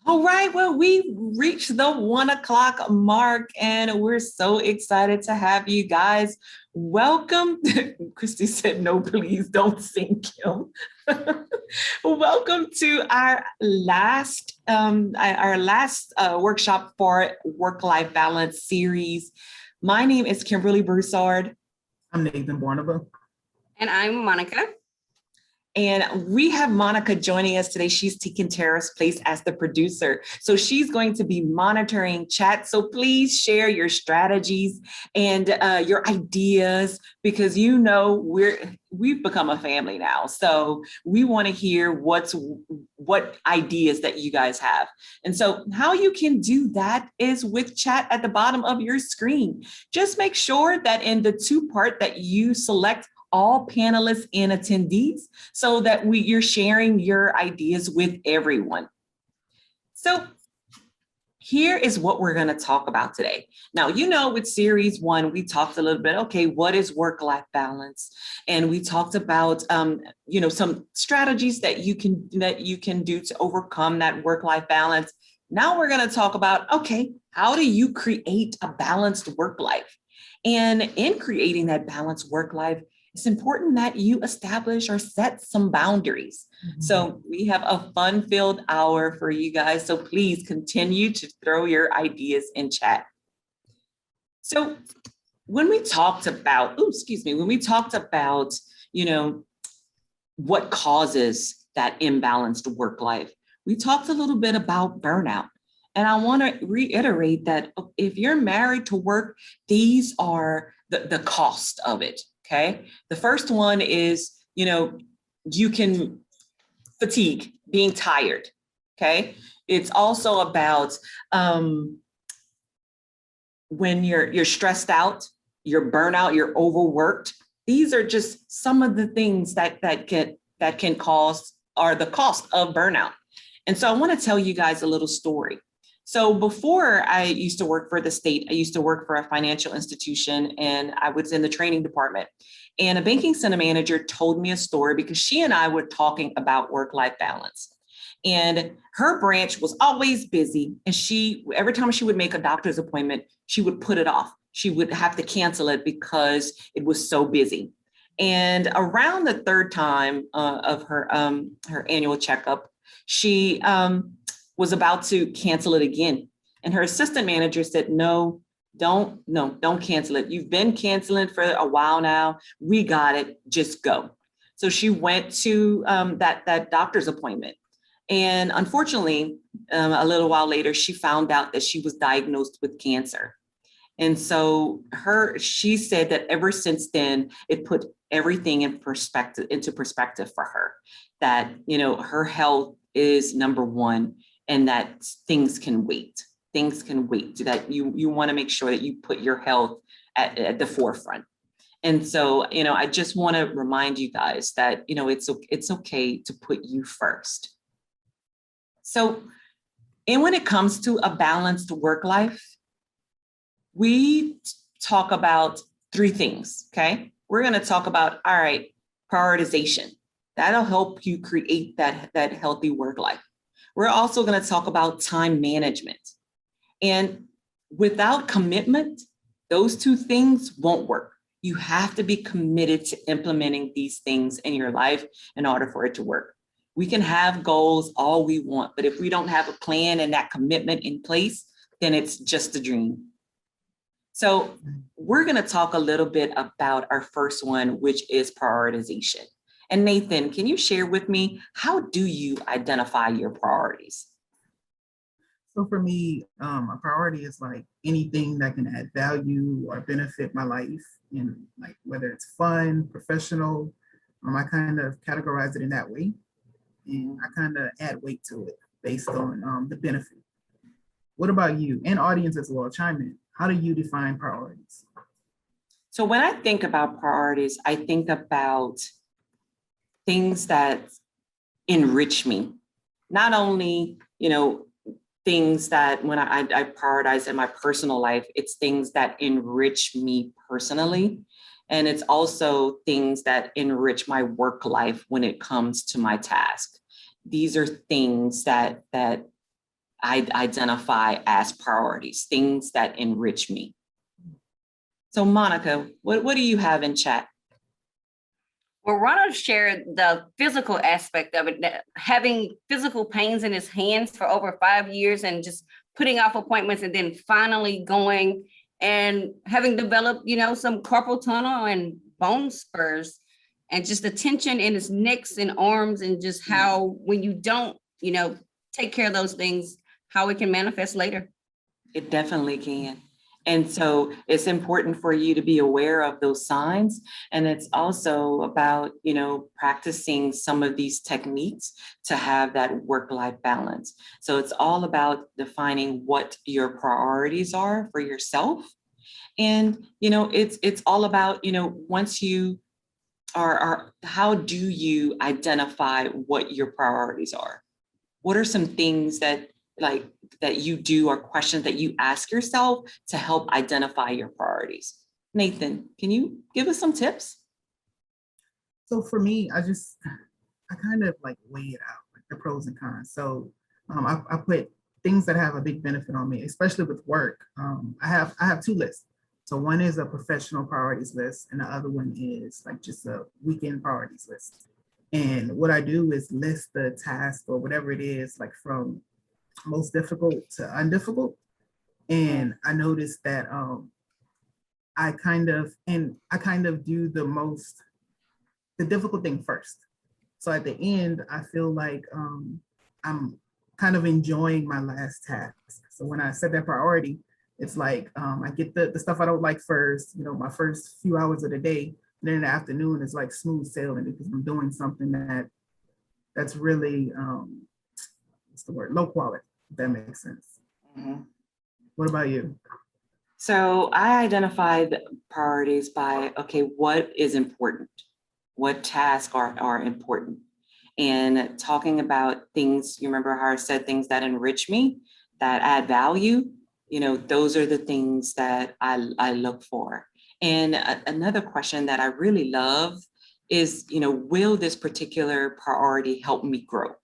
All right, well, we reached the 1 o'clock mark and we're so excited to have you guys. Welcome. Christy said, no, please don't sink him. Welcome to our last workshop for work-life balance series. My name is Kimberly Broussard. I'm Nathan Barnaba. And I'm Monica. And we have Monica joining us today. She's taking Tara's place as the producer. So she's going to be monitoring chat. So please share your strategies and your ideas, because we've become a family now. So we want to hear what ideas that you guys have. And so how you can do that is with chat at the bottom of your screen. Just make sure that in the two-part that you select all panelists and attendees so that you're sharing your ideas with everyone. So here is what we're going to talk about today. Now, with series 1, we talked a little bit, okay, what is work-life balance? And we talked about, some strategies that you can do to overcome that work-life balance. Now we're going to talk about, okay, how do you create a balanced work life? And in creating that balanced work life, it's important that you establish or set some boundaries. Mm-hmm. So we have a fun-filled hour for you guys. So please continue to throw your ideas in chat. So when we talked about, what causes that imbalanced work life, we talked a little bit about burnout. And I want to reiterate that if you're married to work, these are the cost of it. Okay. The first one is, you can fatigue, being tired. Okay. It's also about when you're stressed out, you're burnout, you're overworked. These are just some of the things that can cause, are the cost of burnout. And so I want to tell you guys a little story. So before I used to work for the state, I used to work for a financial institution, and I was in the training department. And a banking center manager told me a story because she and I were talking about work-life balance. And her branch was always busy. And every time she would make a doctor's appointment, she would put it off. She would have to cancel it because it was so busy. And around the third time of her annual checkup, she was about to cancel it again. And her assistant manager said, no, don't cancel it. You've been canceling for a while now. We got it, just go. So she went to that doctor's appointment. And unfortunately, a little while later, she found out that she was diagnosed with cancer. And so she said that ever since then, it put everything into perspective for her, that, her health is number one, and that things can wait, that you want to make sure that you put your health at the forefront. And so, I just want to remind you guys that, it's okay to put you first. So, and when it comes to a balanced work life, we talk about 3 things, okay? We're going to talk about, all right, prioritization. That'll help you create that healthy work life. We're also going to talk about time management. And without commitment, those 2 things won't work. You have to be committed to implementing these things in your life in order for it to work. We can have goals all we want, but if we don't have a plan and that commitment in place, then it's just a dream. So we're going to talk a little bit about our first one, which is prioritization. And Nathan, can you share with me, how do you identify your priorities? So for me, a priority is like anything that can add value or benefit my life, and like whether it's fun, professional, I kind of categorize it in that way. And I kind of add weight to it based on the benefit. What about you? And audience as well, chime in. How do you define priorities? So when I think about priorities, I think about things that enrich me. Not only, things that when I prioritize in my personal life, it's things that enrich me personally. And it's also things that enrich my work life when it comes to my task. These are things that I identify as priorities, things that enrich me. So Monica, what do you have in chat? Well, Ronald shared the physical aspect of it, having physical pains in his hands for over 5 years and just putting off appointments and then finally going and having developed, some carpal tunnel and bone spurs and just the tension in his necks and arms and just how when you don't, take care of those things, how it can manifest later. It definitely can. And so it's important for you to be aware of those signs. And it's also about, practicing some of these techniques to have that work-life balance. So it's all about defining what your priorities are for yourself. And, it's all about, once you are, how do you identify what your priorities are? What are some things that you do or questions that you ask yourself to help identify your priorities? Nathan, can you give us some tips? So for me, I kind of like weigh it out, like the pros and cons. So I put things that have a big benefit on me, especially with work. I have two lists. So one is a professional priorities list, and the other one is like just a weekend priorities list. And what I do is list the task or whatever it is, like from most difficult to undifficult. And I noticed that I kind of do the difficult thing first. So at the end, I feel like I'm kind of enjoying my last task. So when I set that priority, it's like I get the stuff I don't like first, my first few hours of the day. And then in the afternoon, it's like smooth sailing because I'm doing something that's really, what's the word, low quality, if that makes sense. Mm-hmm. What about you? So I identified priorities by, okay, what is important? What tasks are important? And talking about things, you remember how I said things that enrich me, that add value, those are the things that I look for. And another question that I really love is, will this particular priority help me grow?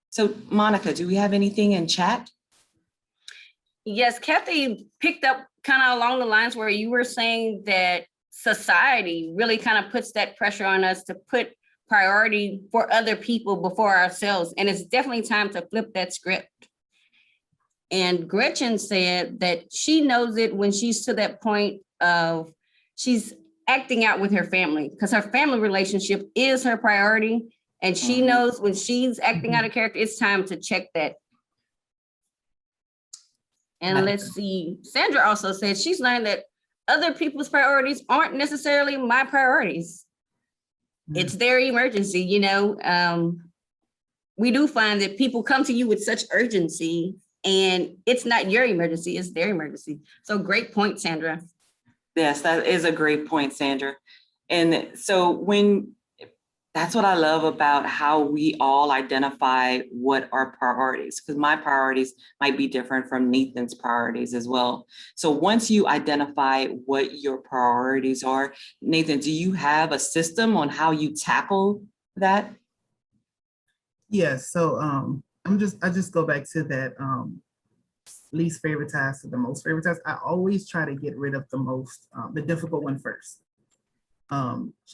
So Monica, do we have anything in chat? Yes, Kathy picked up kind of along the lines where you were saying that society really kind of puts that pressure on us to put priority for other people before ourselves. And it's definitely time to flip that script. And Gretchen said that she knows it when she's to that point of she's acting out with her family because her family relationship is her priority. And she knows when she's acting out of character, it's time to check that. And let's see, Sandra also said she's learned that other people's priorities aren't necessarily my priorities. It's their emergency, we do find that people come to you with such urgency and it's not your emergency, it's their emergency. So great point, Sandra. Yes, that is a great point, Sandra. And so that's what I love about how we all identify what our priorities, because my priorities might be different from Nathan's priorities as well. So once you identify what your priorities are, Nathan, do you have a system on how you tackle that? Yes. So I just go back to that least favorite task to the most favorite task. I always try to get rid of the difficult one first.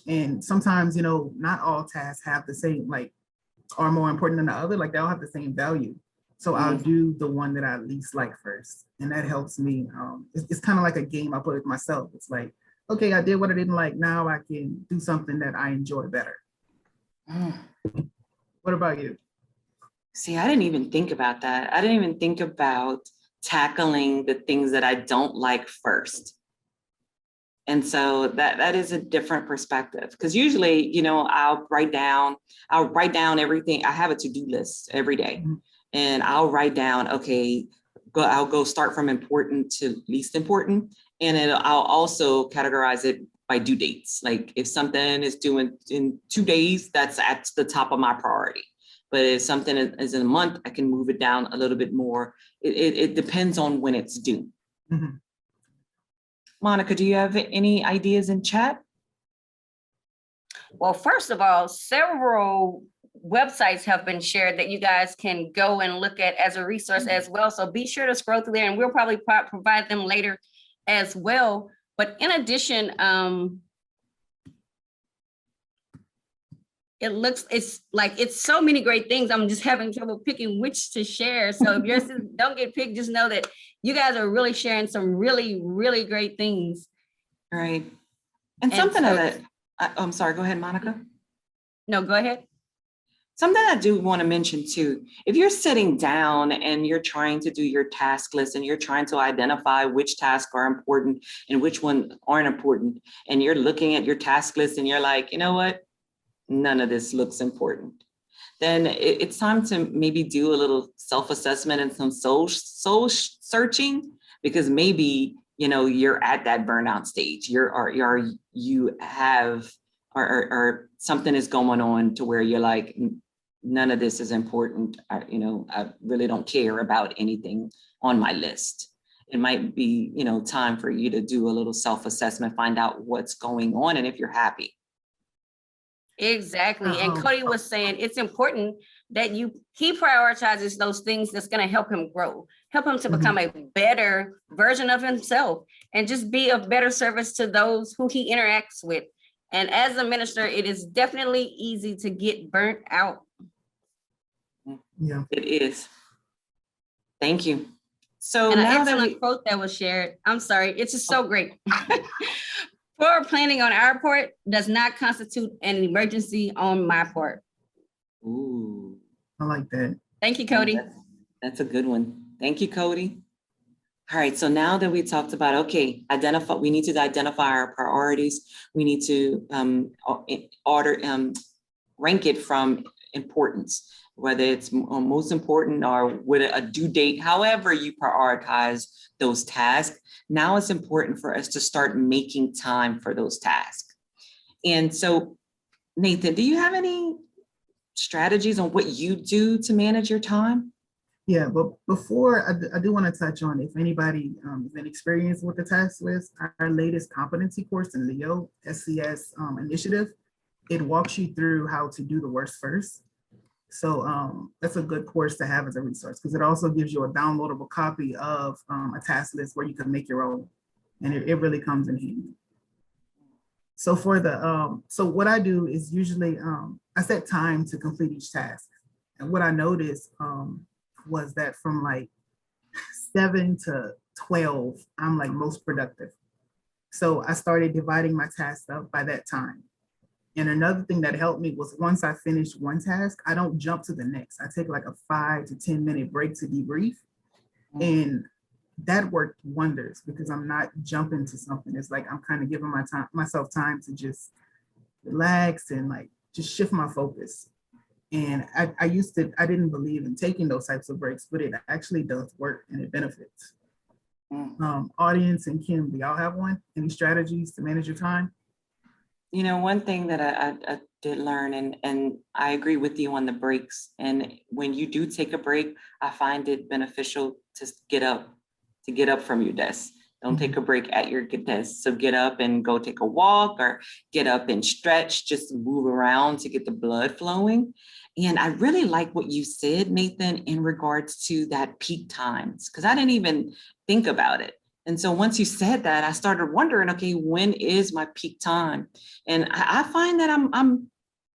And sometimes, not all tasks have the same, are more important than the other, they all have the same value. So I'll do the one that I least like first. And that helps me. It's kind of like a game I play with myself. It's like, okay, I did what I didn't like. Now I can do something that I enjoy better. What about you? See, I didn't even think about that. I didn't even think about tackling the things that I don't like first. And so that is a different perspective, because usually, I'll write down everything. I have a to-do list every day, and I'll write down, okay, I'll go start from important to least important. And I'll also categorize it by due dates. Like if something is due in 2 days, that's at the top of my priority. But if something is in a month, I can move it down a little bit more. It depends on when it's due. Mm-hmm. Monica, do you have any ideas in chat? Well, first of all, several websites have been shared that you guys can go and look at as a resource as well. So be sure to scroll through there, and we'll probably provide them later as well. But in addition, it's so many great things. I'm just having trouble picking which to share. So if yours don't get picked, just know that you guys are really sharing some really, really great things. Right. And something that, I'm sorry, go ahead, Monica. No, go ahead. Something I do want to mention too, if you're sitting down and you're trying to do your task list and you're trying to identify which tasks are important and which ones aren't important, and you're looking at your task list and you're like, you know what, none of this looks important, then it's time to maybe do a little self-assessment and some soul searching, because maybe, you know, you're at that burnout stage. Or something is going on to where you're like, none of this is important. I really don't care about anything on my list. It might be, time for you to do a little self-assessment, find out what's going on and if you're happy. Exactly. And Cody was saying it's important that he prioritizes those things that's going to help him grow, help him to become a better version of himself, and just be of better service to those who he interacts with. And as a minister, it is definitely easy to get burnt out. Yeah, it is. Thank you. So and now an excellent quote that was shared. I'm sorry, it's just so great. Poor planning on our part does not constitute an emergency on my part. Ooh, I like that. Thank you, Cody. That's a good one. Thank you, Cody. All right, so now that we talked about, okay, we need to identify our priorities. We need to rank it from importance, whether it's most important or with a due date, however you prioritize those tasks. Now it's important for us to start making time for those tasks. And so, Nathan, do you have any strategies on what you do to manage your time? Yeah, but before I do want to touch on, if anybody has been experienced with the task list, our latest competency course in Leo SCS initiative, it walks you through how to do the worst first. So that's a good course to have as a resource, because it also gives you a downloadable copy of a task list where you can make your own, and it really comes in handy. So for the so what I do is usually I set time to complete each task, and what I noticed was that from like 7 to 12, I'm like most productive. So I started dividing my tasks up by that time. And another thing that helped me was once I finished one task, I don't jump to the next. I take like a 5 to 10 minute break to debrief. And that worked wonders because I'm not jumping to something. It's like I'm kind of giving myself time to just relax and like just shift my focus. And I didn't believe in taking those types of breaks, but it actually does work and it benefits. Audience and Kim, do y'all have one? Any strategies to manage your time? One thing that I did learn, and I agree with you on the breaks. And when you do take a break, I find it beneficial to get up from your desk. Don't take a break at your desk. So get up and go take a walk, or get up and stretch, just move around to get the blood flowing. And I really like what you said, Nathan, in regards to that peak times, because I didn't even think about it. And so once you said that, I started wondering, okay, when is my peak time? And I find that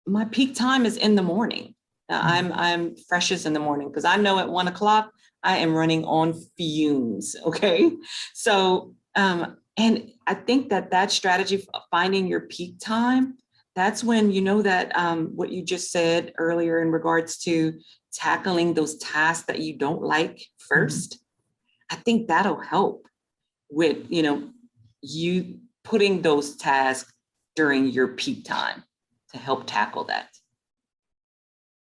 my peak time is in the morning. I'm freshest in the morning, because I know at 1 o'clock, I am running on fumes, okay? So, and I think that strategy of finding your peak time, that's when that what you just said earlier in regards to tackling those tasks that you don't like first, I think that'll help with, you putting those tasks during your peak time to help tackle that.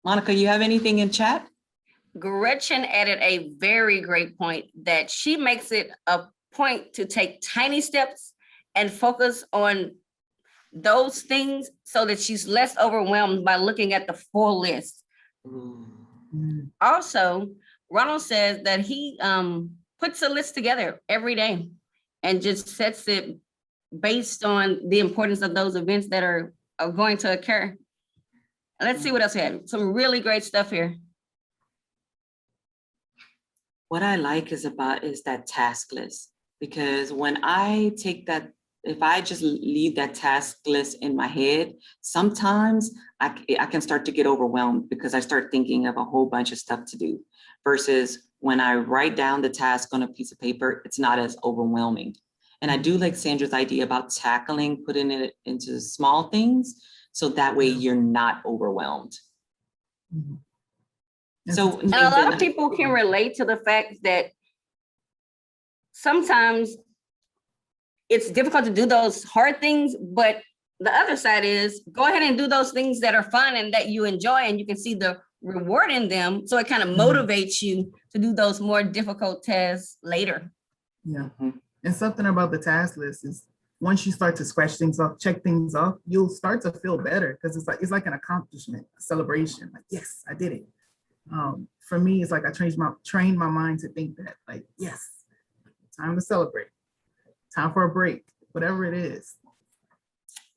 Monica, you have anything in chat? Gretchen added a very great point that she makes it a point to take tiny steps and focus on those things so that she's less overwhelmed by looking at the full list. Also, Ronald says that he puts a list together every day and just sets it based on the importance of those events that are going to occur. Let's see what else we have. Some really great stuff here. What I like is that task list, because when I take that, if I just leave that task list in my head, sometimes I can start to get overwhelmed because I start thinking of a whole bunch of stuff to do, versus when I write down the task on a piece of paper, it's not as overwhelming. And I do like Sandra's idea about tackling, putting it into small things, so that way you're not overwhelmed. Mhm. So And a lot of Nathan, people can relate to the fact that sometimes it's difficult to do those hard things, but the other side is go ahead and do those things that are fun and that you enjoy, and you can see the reward in them. So it kind of motivates you to do those more difficult tasks later. Yeah. Mhm. And something about the task list is once you start to scratch things off, check things off, you'll start to feel better because it's like an accomplishment, a celebration. Like, yes, I did it. For me, it's like I trained my mind to think that, like, yes, time to celebrate, time for a break, whatever it is.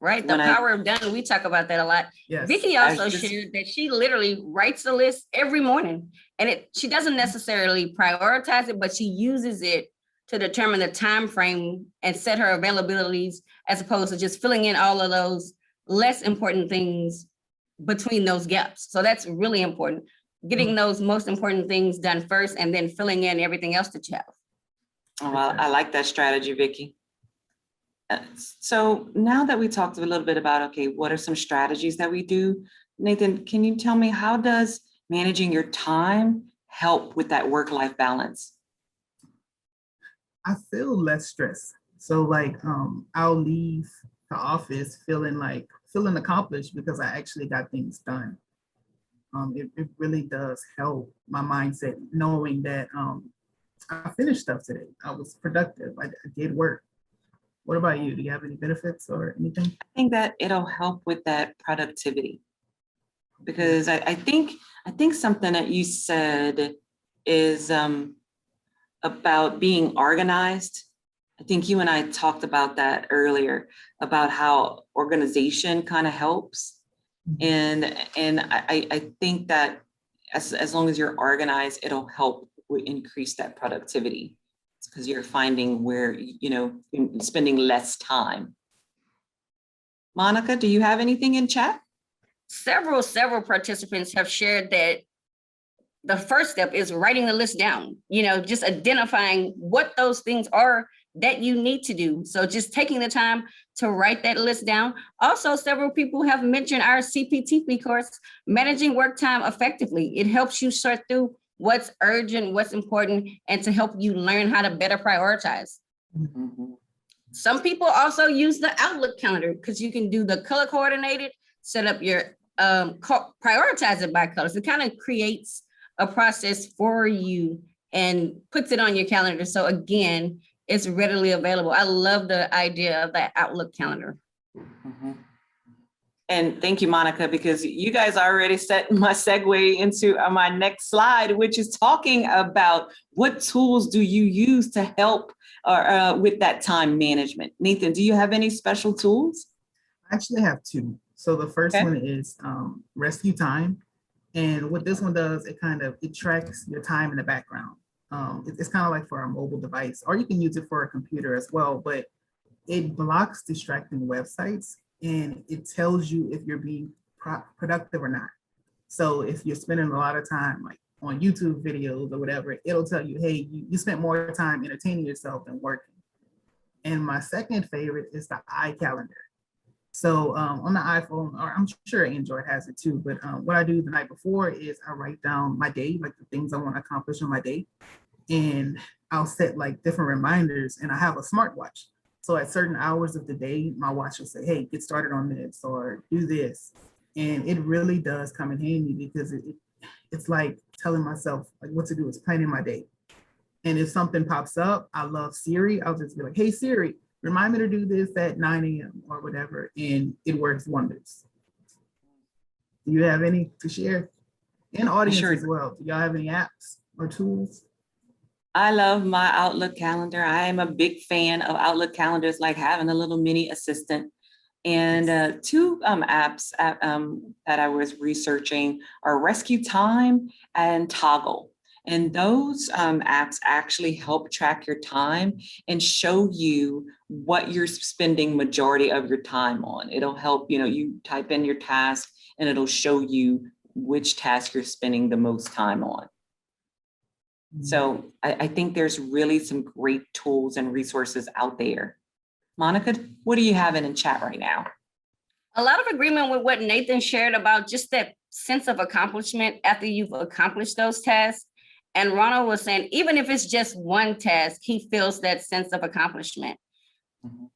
Right? The When I- power of done. We talk about that a lot. Yes. Vicky I also just- shared that she literally writes a list every morning, and she doesn't necessarily prioritize it, but she uses it to determine the time frame and set her availabilities, as opposed to just filling in all of those less important things between those gaps. So that's really important. Getting those most important things done first, and then filling in everything else that you have. Oh, I like that strategy, Vicky. So now that we talked a little bit about, okay, what are some strategies that we do? Nathan, can you tell me, how does managing your time help with that work-life balance? I feel less stressed. So like I'll leave the office feeling accomplished because I actually got things done. It really does help my mindset knowing that I finished stuff today. I was productive. I did work. What about you? Do you have any benefits or anything? I think that it'll help with that productivity, because I think something that you said is about being organized. I think you and I talked about that earlier, about how organization kind of helps. And I think that as long as you're organized, it'll help increase that productivity, because you're finding where, you're spending less time. Monica, do you have anything in chat? Several participants have shared that the first step is writing the list down, just identifying what those things are that you need to do. So just taking the time to write that list down. Also, several people have mentioned our CPTP course, Managing Work Time Effectively. It helps you sort through what's urgent, what's important, and to help you learn how to better prioritize. Mhm. Some people also use the Outlook calendar because you can do the color coordinated, set up your prioritize it by colors. It kind of creates a process for you and puts it on your calendar. So again, it's readily available. I love the idea of that Outlook calendar. Mhm. And thank you, Monica, because you guys already set my segue into my next slide, which is talking about what tools do you use to help with that time management. Nathan, do you have any special tools? I actually have two. So the first Okay. one is Rescue Time. And what this one does, it tracks your time in the background. It's kind of like for a mobile device, or you can use it for a computer as well, but it blocks distracting websites and it tells you if you're being productive or not. So if you're spending a lot of time like on YouTube videos or whatever, it'll tell you, hey, you spent more time entertaining yourself than working. And my second favorite is the iCalendar. So on the iPhone, or I'm sure Android has it too, but what I do the night before is I write down my day, like the things I want to accomplish on my day. And I'll set like different reminders, and I have a smartwatch. So at certain hours of the day, my watch will say, hey, get started on this or do this. And it really does come in handy because it's like telling myself like what to do. It's planning my day. And if something pops up, I love Siri. I'll just be like, hey, Siri, remind me to do this at 9 a.m. or whatever. And it works wonders. Do you have any to share? And audience Sure. as well. Do y'all have any apps or tools? I love my Outlook calendar. I am a big fan of Outlook calendars, like having a little mini assistant. And two apps that I was researching are Rescue Time and Toggle. And those apps actually help track your time and show you what you're spending majority of your time on. It'll help, you type in your task and it'll show you which task you're spending the most time on. So I think there's really some great tools and resources out there. Monica, what are you having in chat right now? A lot of agreement with what Nathan shared about just that sense of accomplishment after you've accomplished those tasks. And Ronald was saying, even if it's just one task, he feels that sense of accomplishment. Mhm.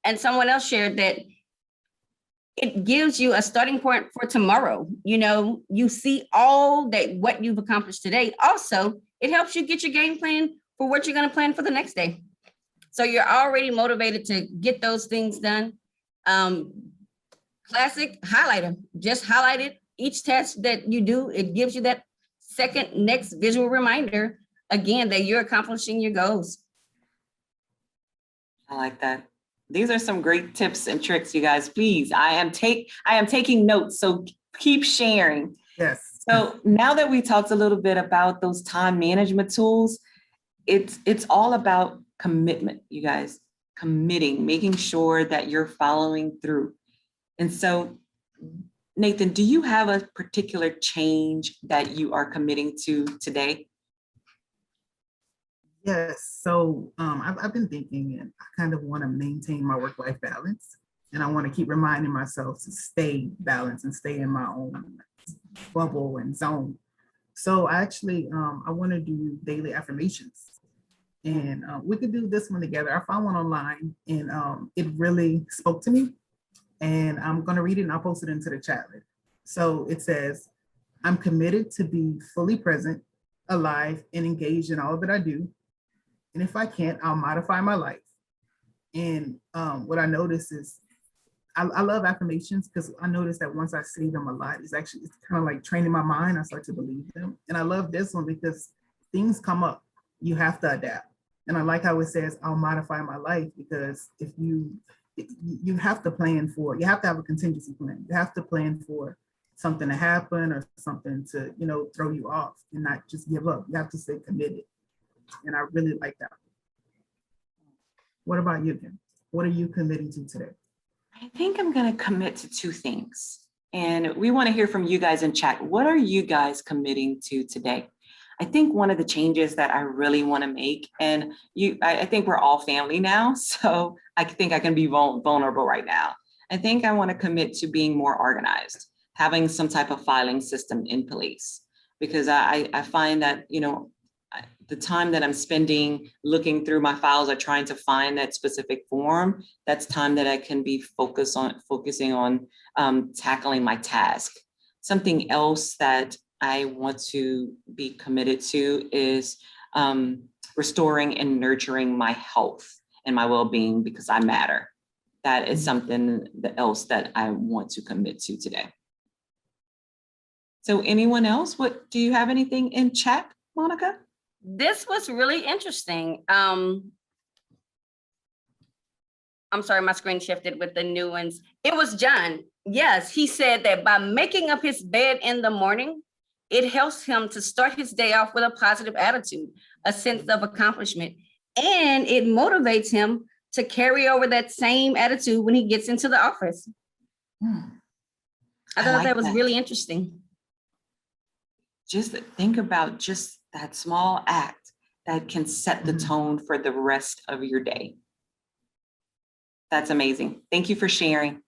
And someone else shared that it gives you a starting point for tomorrow. You see all that what you've accomplished today. Also, it helps you get your game plan for what you're going to plan for the next day. So you're already motivated to get those things done. Classic highlighter, just highlight it. Each task that you do, it gives you that second next visual reminder, again, that you're accomplishing your goals. I like that. These are some great tips and tricks, you guys. Please, I am taking notes, so keep sharing. Yes. So now that we talked a little bit about those time management tools, it's all about commitment, you guys. Committing, making sure that you're following through. And so, Nathan, do you have a particular change that you are committing to today? Yes. So I've been thinking, and I kind of want to maintain my work-life balance. And I want to keep reminding myself to stay balanced and stay in my own bubble and zone. So actually, I want to do daily affirmations. And we could do this one together. I found one online and it really spoke to me. And I'm going to read it and I'll post it into the chat. So it says, I'm committed to be fully present, alive, and engaged in all that I do. And if I can't, I'll modify my life. And what I notice is, I love affirmations because I notice that once I say them a lot, it's kind of like training my mind. I start to believe them. And I love this one because things come up. You have to adapt. And I like how it says, I'll modify my life, because if you have to plan for, you have to have a contingency plan. You have to plan for something to happen or something to, throw you off and not just give up. You have to stay committed. And I really like that. What about you, Kim? What are you committing to today? I think I'm going to commit to two things. And we want to hear from you guys in chat. What are you guys committing to today? I think one of the changes that I really want to make, and I think we're all family now, so I think I can be vulnerable right now. I think I want to commit to being more organized, having some type of filing system in place, because I find that, the time that I'm spending looking through my files or trying to find that specific form, that's time that I can be focusing on tackling my task. Something else that I want to be committed to is restoring and nurturing my health and my well-being, because I matter. That is something else that I want to commit to today. So anyone else, do you have anything in chat, Monica? This was really interesting. I'm sorry, my screen shifted with the new ones. It was John. Yes, he said that by making up his bed in the morning, it helps him to start his day off with a positive attitude, a sense of accomplishment, and it motivates him to carry over that same attitude when he gets into the office. I thought that was really interesting. Just think about just that small act that can set the tone for the rest of your day. That's amazing. Thank you for sharing.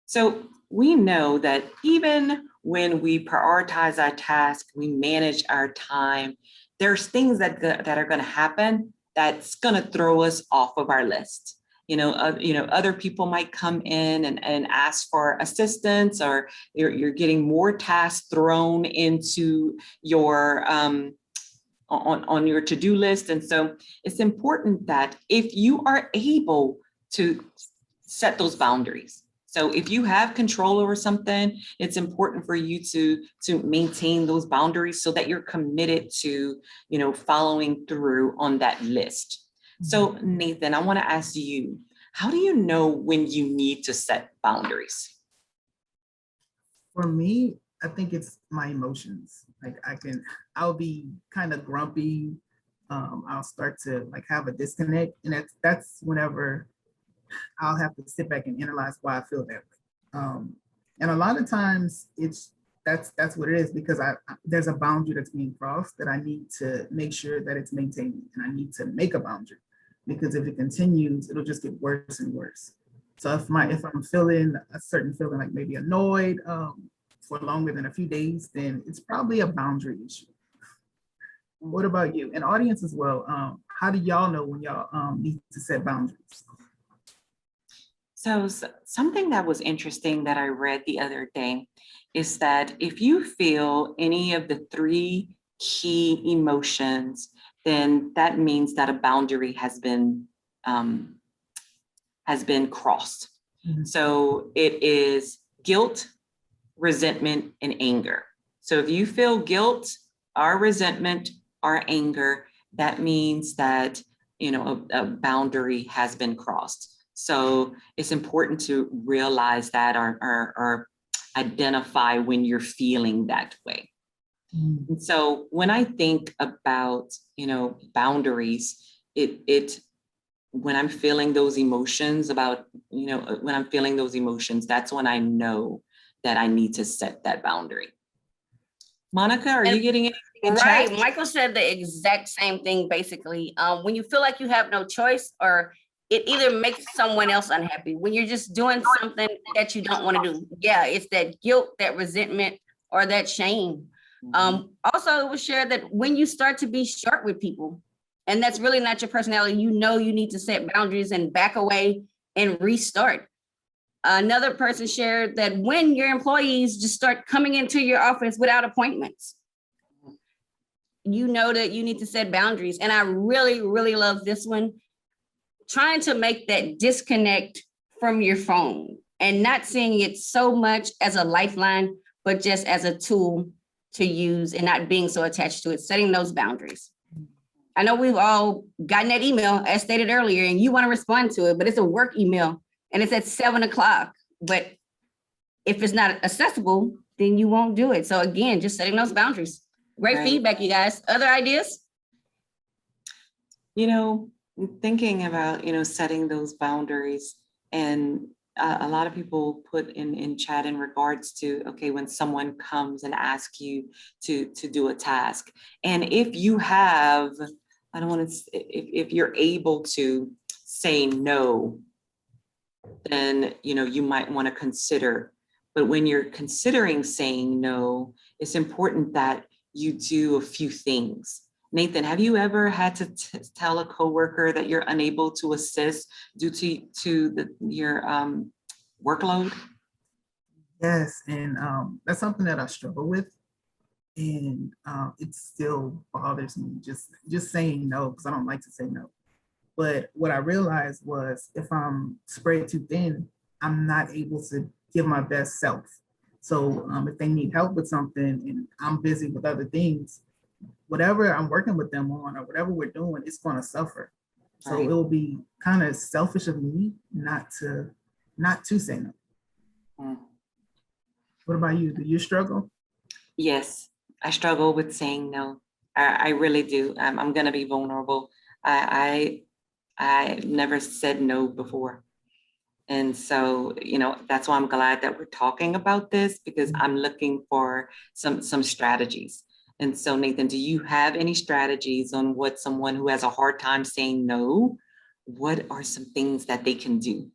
So we know that even when we prioritize our task, we manage our time, there's things that are going to happen that's going to throw us off of our list. Other people might come in and ask for assistance, or you're getting more tasks thrown into your on your to-do list. And so it's important that if you are able to set those boundaries. So if you have control over something, it's important for you to maintain those boundaries so that you're committed to, following through on that list. So Nathan, I want to ask you, How do you know when you need to set boundaries? For me, I think it's my emotions. Like I'll be kind of grumpy. I'll start to like have a disconnect, and that's whenever I'll have to sit back and analyze why I feel that way. And a lot of times that's what it is, because there's a boundary that's being crossed that I need to make sure that it's maintained, and I need to make a boundary, because if it continues, it'll just get worse and worse. So if I'm feeling a certain feeling, like maybe annoyed for longer than a few days, then it's probably a boundary issue. What about you? And audience as well. How do y'all know when y'all need to set boundaries? So something that was interesting that I read the other day is that if you feel any of the three key emotions, then that means that a boundary has been crossed. Mhm. So it is guilt, resentment, and anger. So if you feel guilt or resentment or anger, that means that a boundary has been crossed. So it's important to realize that or identify when you're feeling that way. Mhm. And so when I think about, boundaries, when I'm feeling those emotions that's when I know that I need to set that boundary. Monica, are you getting anything in Right. chat? Michael said the exact same thing, basically. When you feel like you have no choice, or it either makes someone else unhappy, when you're just doing something that you don't want to do. Yeah, it's that guilt, that resentment, or that shame. Also, it was shared that when you start to be short with people, and that's really not your personality, you need to set boundaries and back away and restart. Another person shared that when your employees just start coming into your office without appointments, you know that you need to set boundaries. And I really, really love this one. Trying to make that disconnect from your phone and not seeing it so much as a lifeline, but just as a tool to use, and not being so attached to it, setting those boundaries. I know we've all gotten that email, as stated earlier, and you want to respond to it, but it's a work email and it's at 7:00. But if it's not accessible, then you won't do it. So again, just setting those boundaries. Great Right. feedback, you guys. Other ideas? Thinking about, setting those boundaries, and a lot of people put in chat in regards to, okay, when someone comes and asks you to do a task. And if you have, I don't want to, if you're able to say no, then, you might want to consider. But when you're considering saying no, it's important that you do a few things. Nathan, have you ever had to tell a coworker that you're unable to assist due to your workload? Yes, and that's something that I struggle with, and it still bothers me just saying no, because I don't like to say no. But what I realized was, if I'm spread too thin, I'm not able to give my best self. So if they need help with something and I'm busy with other things, whatever I'm working with them on or whatever we're doing, it's going to suffer. So Right. it will be kind of selfish of me not to say no. Mm. What about you? Do you struggle? Yes, I struggle with saying no. I really do. I'm going to be vulnerable. I never said no before. And so, that's why I'm glad that we're talking about this, because I'm looking for some strategies. And so, Nathan, do you have any strategies on what someone who has a hard time saying no, what are some things that they can do?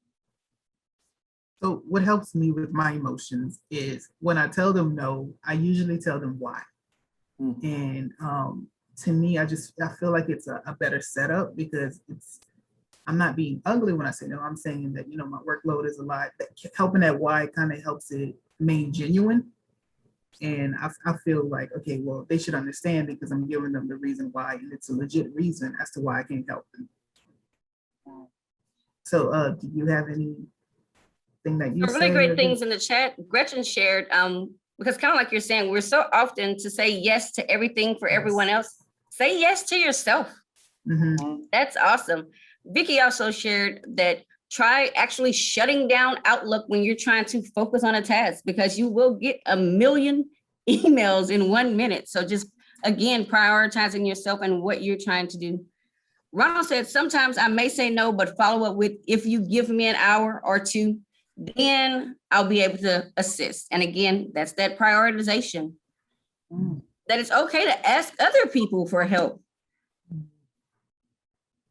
So what helps me with my emotions is when I tell them no, I usually tell them why. Mm. And to me, I feel like it's a better setup, because I'm not being ugly when I say no. I'm saying that, my workload is a lot. Helping that why kind of helps it remain genuine. And I feel like, okay, well, they should understand, because I'm giving them the reason why, and it's a legit reason as to why I can't help them. So do you have anything that you Really say? great things in the chat. Gretchen shared, because kind of like you're saying, we're so often to say yes to everything for everyone else. Say yes to yourself. Mhm. That's awesome. Vicky also shared that try actually shutting down Outlook when you're trying to focus on a task, because you will get a million emails in 1 minute. So just, again, prioritizing yourself and what you're trying to do. Ronald said, sometimes I may say no, but follow up with, if you give me an hour or two, then I'll be able to assist. And again, that's that prioritization. That it's okay to ask other people for help.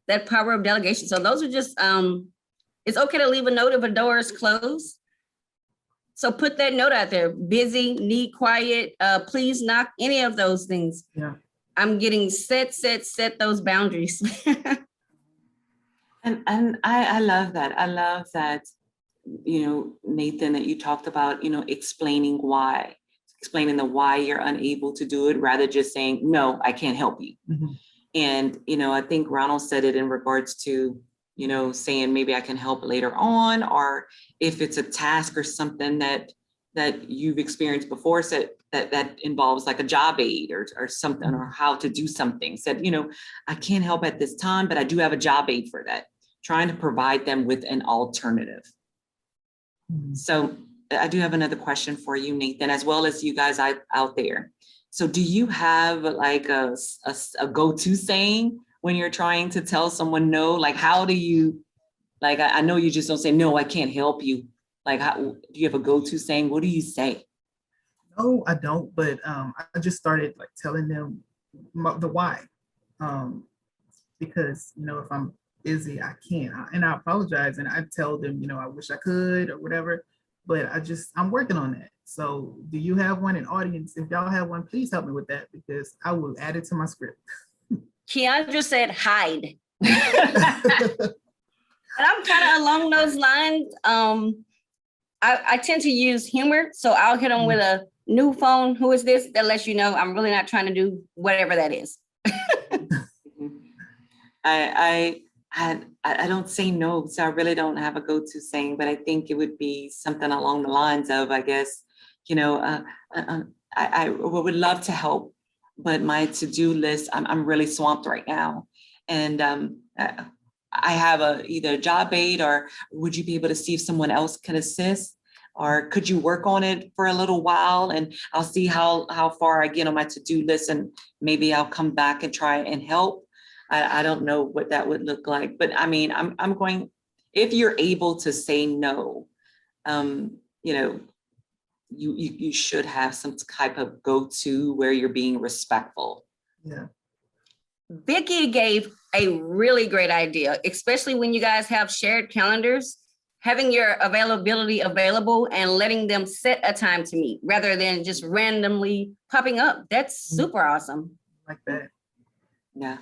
That power of delegation. So those are just, it's okay to leave a note if a door is closed. So put that note out there: busy, need quiet, please knock, any of those things. Yeah. I'm getting set those boundaries. And I love that. I love that, Nathan, that you talked about, explaining the why you're unable to do it, rather just saying, no, I can't help you. Mhm. And, I think Ronald said it in regards to, saying maybe I can help later on, or if it's a task or something that you've experienced before, said that involves like a job aid or something, or how to do something, said, I can't help at this time, but I do have a job aid for that, trying to provide them with an alternative. Mhm. So I do have another question for you, Nathan, as well as you guys out there. So do you have like a go-to saying when you're trying to tell someone no? Like, how do you, like, I know you just don't say, no, I can't help you. Like, how, do you have a go-to saying? What do you say? No, I don't, but I just started like telling them the why. Because, if I'm busy, I can't. And I apologize and I tell them, I wish I could or whatever, but I'm working on that. So do you have one in audience? If y'all have one, please help me with that, because I will add it to my script. Keandra said hide. And I'm kind of along those lines. I tend to use humor. So I'll hit them with a new phone. Who is this? That lets you know I'm really not trying to do whatever that is. I don't say no, so I really don't have a go-to saying, but I think it would be something along the lines of, I guess, I would love to help, but my to-do list, I'm really swamped right now. And I have either a job aid, or would you be able to see if someone else can assist? Or could you work on it for a little while, and I'll see how far I get on my to-do list, and maybe I'll come back and try and help. I don't know what that would look like, but I mean, I'm going, if you're able to say no, you should have some type of go-to where you're being respectful. Yeah. Vicki gave a really great idea, especially when you guys have shared calendars, having your availability available and letting them set a time to meet rather than just randomly popping up. That's super awesome. Like that. Yeah,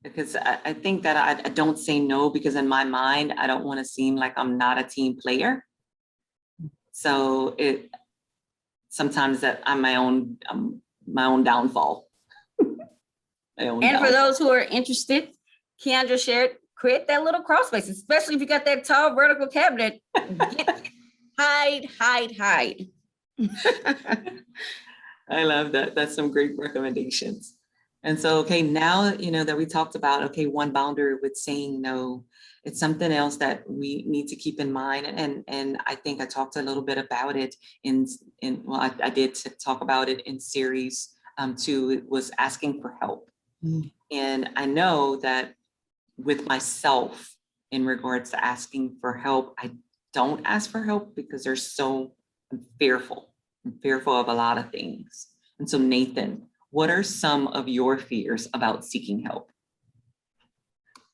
because I think that I don't say no, because in my mind, I don't want to seem like I'm not a team player. So sometimes that I'm my own downfall. And for those who are interested, Keandra shared, create that little crawl space, especially if you got that tall vertical cabinet. Hide. I love that. That's some great recommendations. And so, okay, now, that we talked about, okay, one boundary with saying no, it's something else that we need to keep in mind. And I think I talked a little bit about it I did talk about it in series 2. It was asking for help. Mm. And I know that with myself, in regards to asking for help, I don't ask for help because I'm fearful. I'm fearful of a lot of things. And so, Nathan, what are some of your fears about seeking help?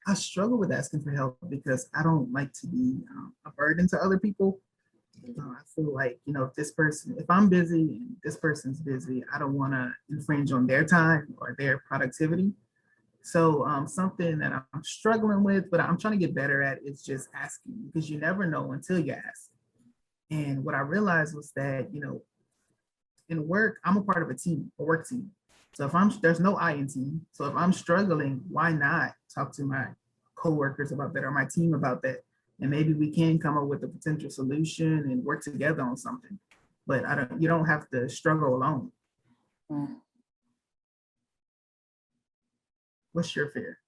I struggle with asking for help because I don't like to be a burden to other people. I feel like, if I'm busy and this person's busy, I don't want to infringe on their time or their productivity. So something that I'm struggling with, but I'm trying to get better at, is just asking, because you never know until you ask. And what I realized was that, in work, I'm a part of a work team. So there's no I in team. So if I'm struggling, why not talk to my coworkers about that, or my team about that? And maybe we can come up with a potential solution and work together on something. But you don't have to struggle alone. Mm. What's your fear?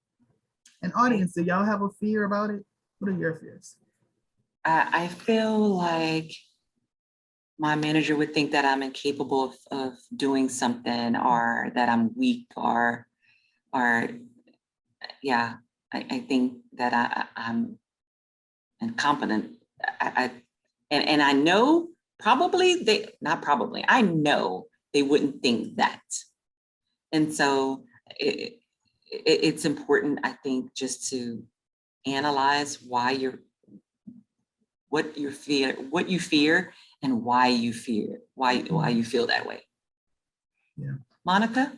And audience, do y'all have a fear about it? What are your fears? I feel like my manager would think that I'm incapable of doing something, or that I'm weak, or yeah, I think that I'm incompetent. I and I know probably not probably, I know they wouldn't think that. And so it's important, I think, just to analyze what you fear and why you fear, why you feel that way. Yeah. Monica?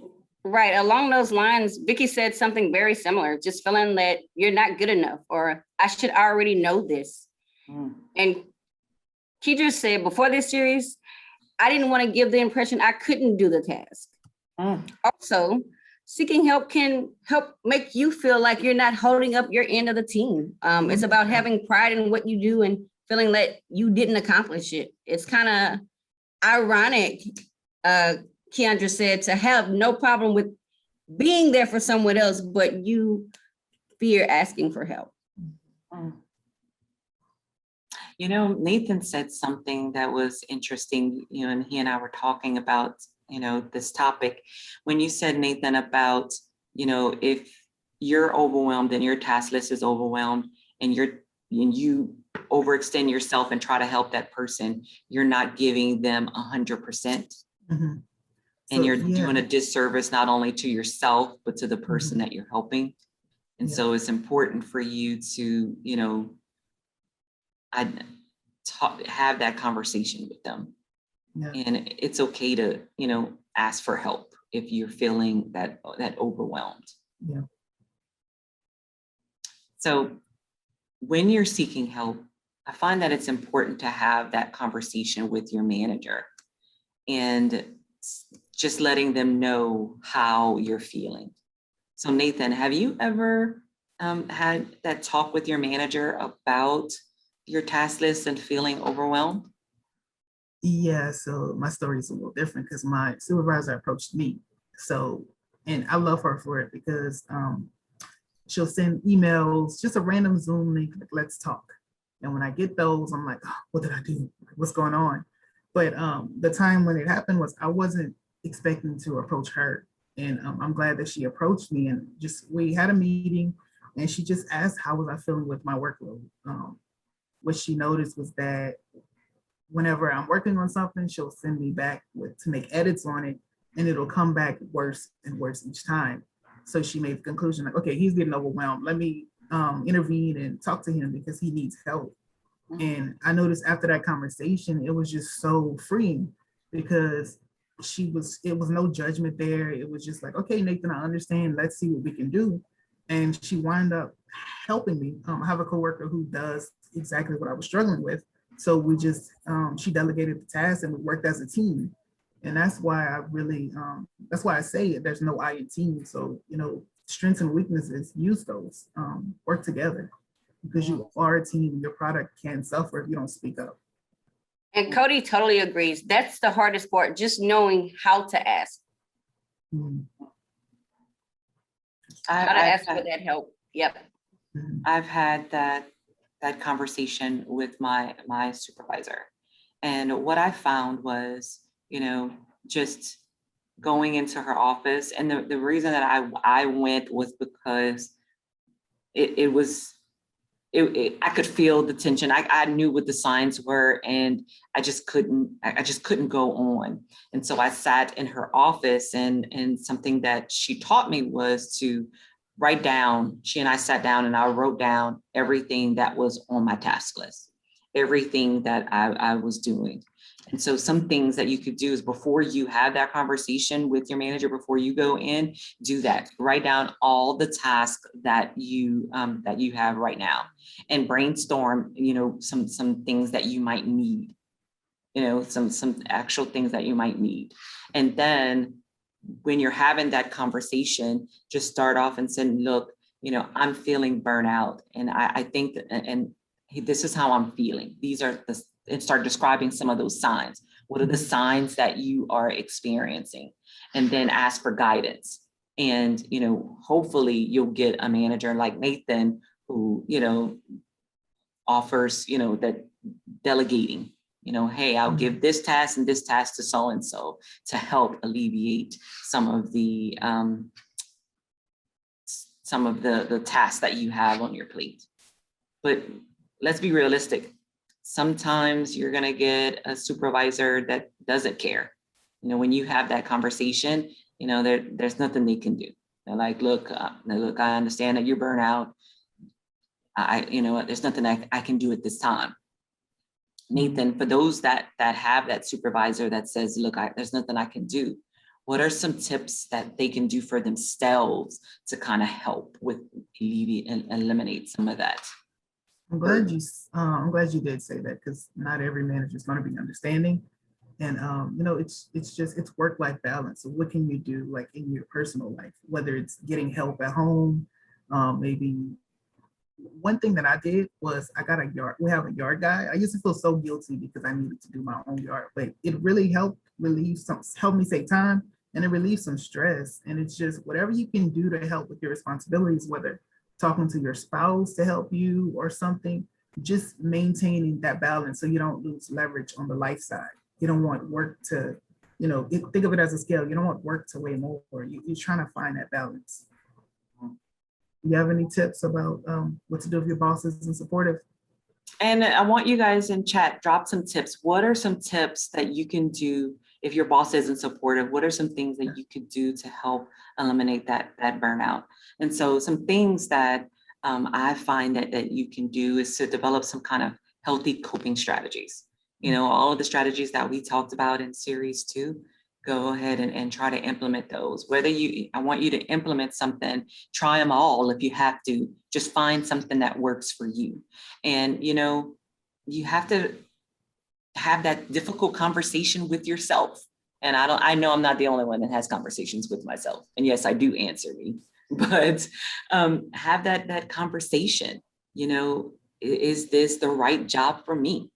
Right. Along those lines, Vicky said something very similar, just feeling that you're not good enough, or I should already know this. Mm. And Kedra said before this series, I didn't want to give the impression I couldn't do the task. Also, seeking help can help make you feel like you're not holding up your end of the team. It's about having pride in what you do and feeling that you didn't accomplish it. It's kind of ironic, Keandra said, to have no problem with being there for someone else, but you fear asking for help. Mm. You know, Nathan said something that was interesting, you know, and he and I were talking about, you know, this topic. When you said, Nathan, about, you know, if you're overwhelmed and your task list is overwhelmed and you overextend yourself and try to help that person, you're not giving them 100%. Mhm. And So, you're yeah. doing a disservice not only to yourself, but to the person that you're helping. And Yeah. so it's important for you to, you know, have that conversation with them. Yeah. And it's okay to, you know, ask for help if you're feeling that overwhelmed. Yeah. So when you're seeking help, I find that it's important to have that conversation with your manager and just letting them know how you're feeling. So Nathan, have you ever had that talk with your manager about your task list and feeling overwhelmed? Yeah, so my story is a little different because my supervisor approached me. So, and I love her for it because she'll send emails, just a random Zoom link, like, let's talk. And when I get those, I'm like, oh, what did I do? What's going on? But the time when it happened was I wasn't expecting to approach her. And I'm glad that she approached me, and just we had a meeting and she just asked how was I feeling with my workload. What she noticed was that whenever I'm working on something, she'll send me back to make edits on it, and it'll come back worse and worse each time. So she made the conclusion like, okay, he's getting overwhelmed. Let me intervene and talk to him because he needs help. And I noticed after that conversation, it was just so freeing because it was no judgment there. It was just like, okay, Nathan, I understand. Let's see what we can do. And she wound up helping me. I have a coworker who does exactly what I was struggling with. So we just, she delegated the task and we worked as a team. And that's why that's why I say it, there's no I in team. So, you know, strengths and weaknesses, use those, work together because you are a team. Your product can suffer if you don't speak up. And Cody totally agrees. That's the hardest part, just knowing how to ask. Mhm. How to ask for that help. Yep. I've had that conversation with my supervisor. And what I found was, you know, just going into her office. And the reason that I went was because I could feel the tension. I knew what the signs were, and I just couldn't go on. And so I sat in her office, and something that she taught me was to write down. She and I sat down and I wrote down everything that was on my task list, everything that I was doing. And so some things that you could do is before you have that conversation with your manager, before you go in, do that. Write down all the tasks that you have right now, and brainstorm, you know, some things that you might need, you know, some actual things that you might need. And then when you're having that conversation, just start off and say, look, you know, I'm feeling burnout, and I think that, and this is how I'm feeling. These are and start describing some of those signs. What are the signs that you are experiencing? And then ask for guidance. And, you know, hopefully you'll get a manager like Nathan who, you know, offers, that delegating, hey, I'll give this task and this task to so-and-so to help alleviate some of the tasks that you have on your plate. But let's be realistic. Sometimes you're gonna get a supervisor that doesn't care. When you have that conversation, there's nothing they can do. They're like, look, I understand that you're burnout. There's nothing I can do at this time. Nathan, for those that have that supervisor that says, look, there's nothing I can do, what are some tips that they can do for themselves to kind of help with alleviate and eliminate some of that? I'm glad you did say that, because not every manager is going to be understanding. And it's work-life balance. So what can you do like in your personal life, whether it's getting help at home, maybe. One thing that I did was I got a yard. We have a yard guy. I used to feel so guilty because I needed to do my own yard, but it really helped help me save time, and it relieves some stress. And it's just whatever you can do to help with your responsibilities, whether talking to your spouse to help you or something, just maintaining that balance so you don't lose leverage on the life side. You don't want work to, think of it as a scale. You don't want work to weigh more. You're trying to find that balance. You have any tips about what to do if your boss isn't supportive? And I want you guys in chat, drop some tips. What are some tips that you can do if your boss isn't supportive? What are some things that you could do to help eliminate that burnout? And so some things that I find that you can do is to develop some kind of healthy coping strategies. All of the strategies that we talked about in series 2, go ahead and try to implement those. I want you to implement something, try them all if you have to, just find something that works for you. And, you have to have that difficult conversation with yourself. And I know I'm not the only one that has conversations with myself. And yes, I do answer me, but have that conversation, is this the right job for me?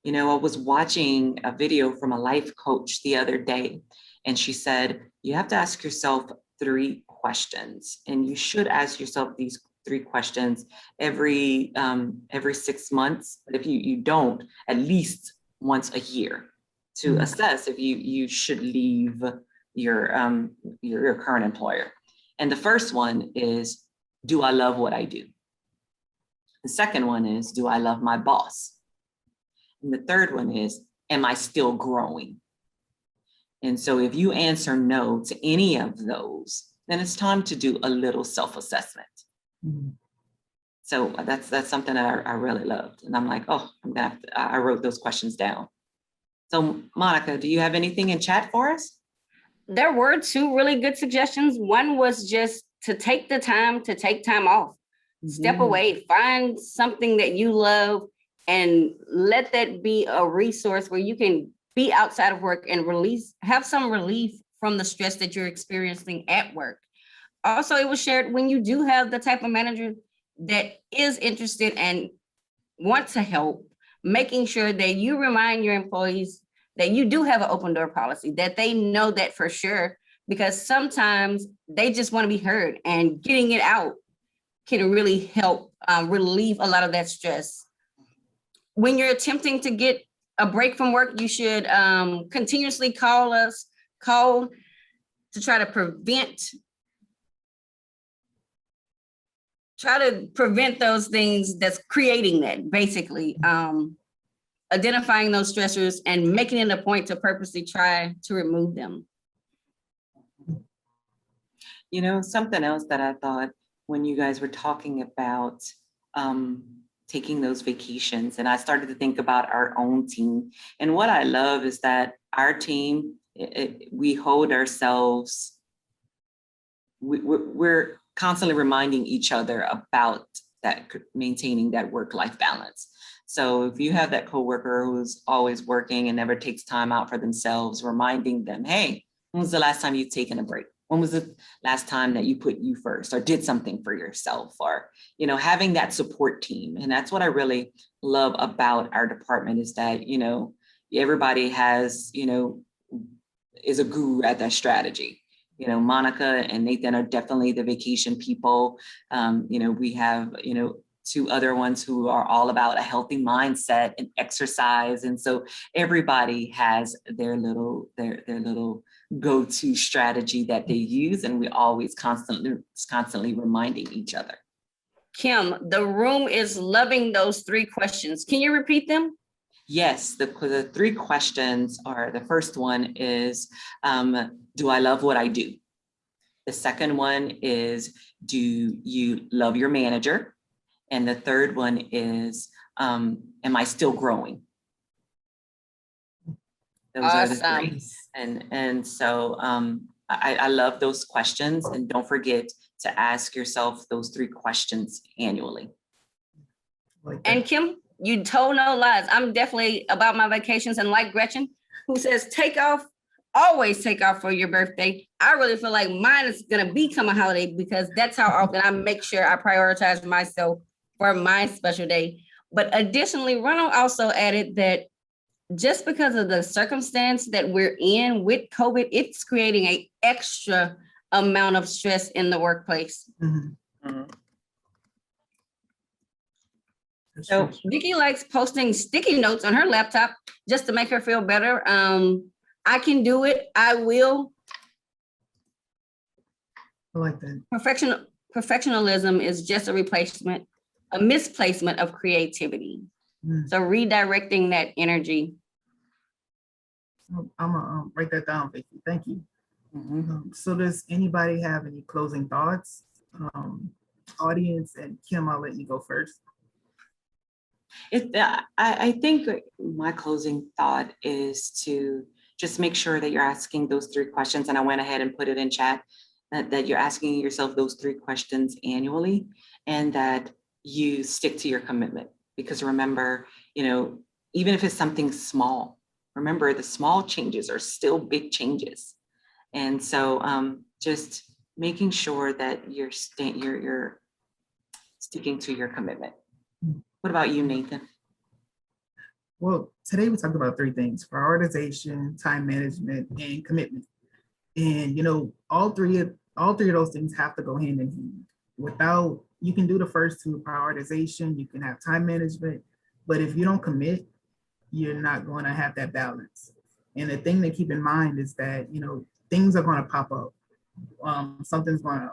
I was watching a video from a life coach the other day, and she said, you have to ask yourself 3 questions, and you should ask yourself these 3 questions every 6 months. But if you don't, at least once a year to assess if you should leave your current employer. And the first one is, do I love what I do? The second one is, do I love my boss? And the third one is, am I still growing? And so if you answer no to any of those, then it's time to do a little self-assessment. Mhm. So that's something that I really loved. And I'm like, oh, I wrote those questions down. So Monica, do you have anything in chat for us? There were 2 really good suggestions. One was just to take the time to take time off, step away, find something that you love, and let that be a resource where you can be outside of work and have some relief from the stress that you're experiencing at work. Also, it was shared, when you do have the type of manager that is interested and wants to help, making sure that you remind your employees that you do have an open door policy, that they know that for sure, because sometimes they just want to be heard, and getting it out can really help relieve a lot of that stress. When you're attempting to get a break from work, you should continuously call to try to prevent those things that's creating that, basically. Identifying those stressors and making it a point to purposely try to remove them. Something else that I thought when you guys were talking about taking those vacations, and I started to think about our own team. And what I love is that our team, we hold ourselves, we're constantly reminding each other about that, maintaining that work-life balance. So if you have that coworker who's always working and never takes time out for themselves, reminding them, hey, when was the last time you've taken a break? When was the last time that you put you first or did something for yourself? Or, having that support team. And that's what I really love about our department, is that, everybody has, is a guru at that strategy. Monica and Nathan are definitely the vacation people. We have, two other ones who are all about a healthy mindset and exercise. And so everybody has their little go-to strategy that they use, and we always constantly reminding each other. Kim, the room is loving those 3 questions. Can you repeat them? Yes, the 3 questions are, the first one is, do I love what I do? The second one is, do you love your manager? And the third one is, am I still growing? Those are the 3. And so I love those questions, and don't forget to ask yourself those 3 questions annually. Like And that. Kim, you told no lies. I'm definitely about my vacations, and like Gretchen, who says take off, always take off for your birthday. I really feel like mine is gonna become a holiday because that's how often I make sure I prioritize myself for my special day. But additionally, Ronald also added that just because of the circumstance that we're in with COVID, it's creating an extra amount of stress in the workplace. Mhm. So Vicky likes posting sticky notes on her laptop just to make her feel better. I can do it. I will. I like that. Perfectionism is just a misplacement of creativity. Mm. So redirecting that energy. I'm gonna write that down, Vicky. Thank you. mhm. So does anybody have any closing thoughts? Audience, and Kim, I'll let you go first. I think my closing thought is to just make sure that you're asking those 3 questions. And I went ahead and put it in chat, that you're asking yourself those 3 questions annually, and that you stick to your commitment. Because remember, even if it's something small, remember the small changes are still big changes. And so just making sure that you're sticking to your commitment. What about you, Nathan? Well, today we talked about 3 things: prioritization, time management, and commitment. And all three of those things have to go hand in hand. Without, you can do the first 2, prioritization, you can have time management, but if you don't commit, you're not going to have that balance. And the thing to keep in mind is that things are going to pop up. Something's going to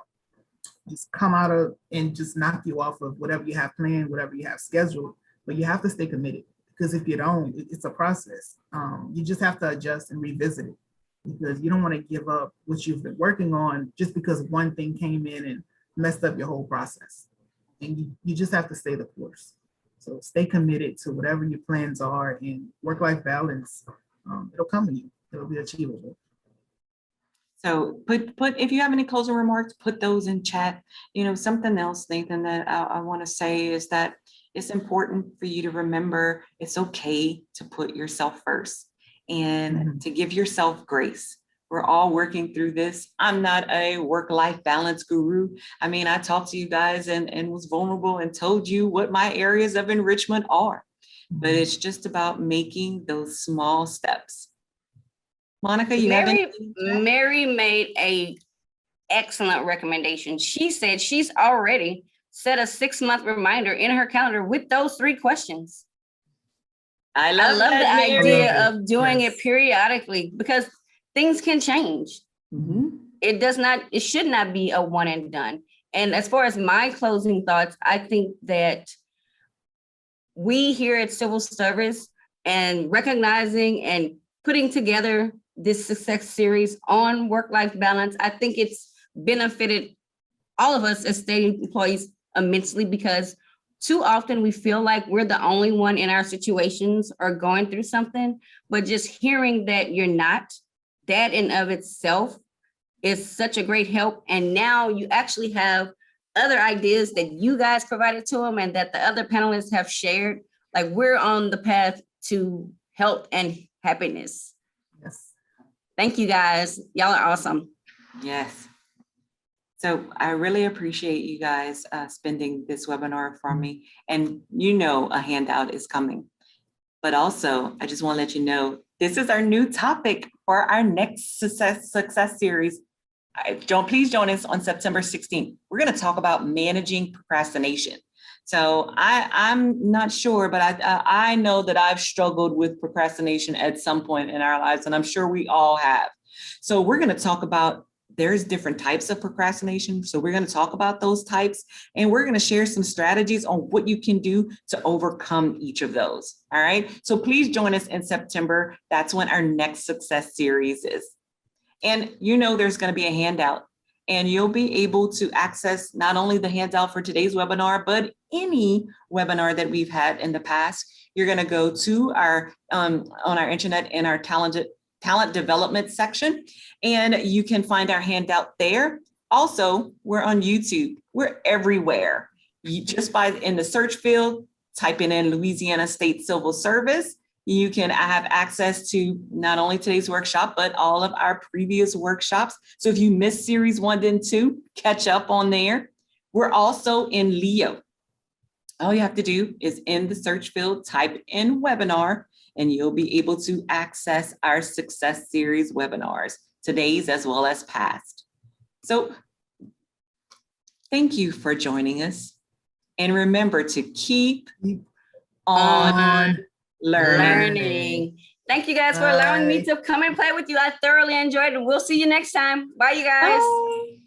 just come out of and just knock you off of whatever you have planned, whatever you have scheduled. But you have to stay committed, because if you don't, it's a process. You just have to adjust and revisit it, because you don't want to give up what you've been working on just because one thing came in and messed up your whole process. And you just have to stay the course. So stay committed to whatever your plans are, and work-life balance, it'll come to you. It'll be achievable. So if you have any closing remarks, put those in chat. Something else, Nathan, that I want to say is that it's important for you to remember it's okay to put yourself first and to give yourself grace. We're all working through this. I'm not a work-life balance guru. I mean, I talked to you guys and was vulnerable and told you what my areas of enrichment are, but it's just about making those small steps. Monica, you have anything? Mary made a excellent recommendation. She said she's already set a 6-month reminder in her calendar with those 3 questions. I I love love the that, Mary. idea of doing Yes. it periodically, because things can change. Mhm. It should not be a one and done. And as far as my closing thoughts, I think that we here at Civil Service, and recognizing and putting together this success series on work-life balance, I think it's benefited all of us as state employees immensely, because too often we feel like we're the only one in our situations or going through something, but just hearing that you're not, that in of itself is such a great help. And now you actually have other ideas that you guys provided to them and that the other panelists have shared. Like, we're on the path to health and happiness. Yes. Thank you guys. Y'all are awesome. Yes. So I really appreciate you guys spending this webinar for me. And a handout is coming. But also, I just want to let you know, this is our new topic for our next success series. Please join us on September 16th. We're going to talk about managing procrastination. So I'm not sure, but I know that I've struggled with procrastination at some point in our lives, and I'm sure we all have. So we're going to talk about, there's different types of procrastination. So we're going to talk about those types, and we're going to share some strategies on what you can do to overcome each of those. All right. So please join us in September. That's when our next success series is. And there's going to be a handout, and you'll be able to access not only the handout for today's webinar, but any webinar that we've had in the past. You're going to go to our on our internet in our talent development section, and you can find our handout there. Also, we're on YouTube. We're everywhere. You just in the search field, type in Louisiana State Civil Service. You can have access to not only today's workshop, but all of our previous workshops. So if you missed series 1 and 2, catch up on there. We're also in Leo. All you have to do is in the search field, type in webinar, and you'll be able to access our success series webinars, today's as well as past. So thank you for joining us. And remember to keep on learning. Thank you guys for allowing me to come and play with you. I thoroughly enjoyed it. We'll see you next time. Bye, you guys. Bye.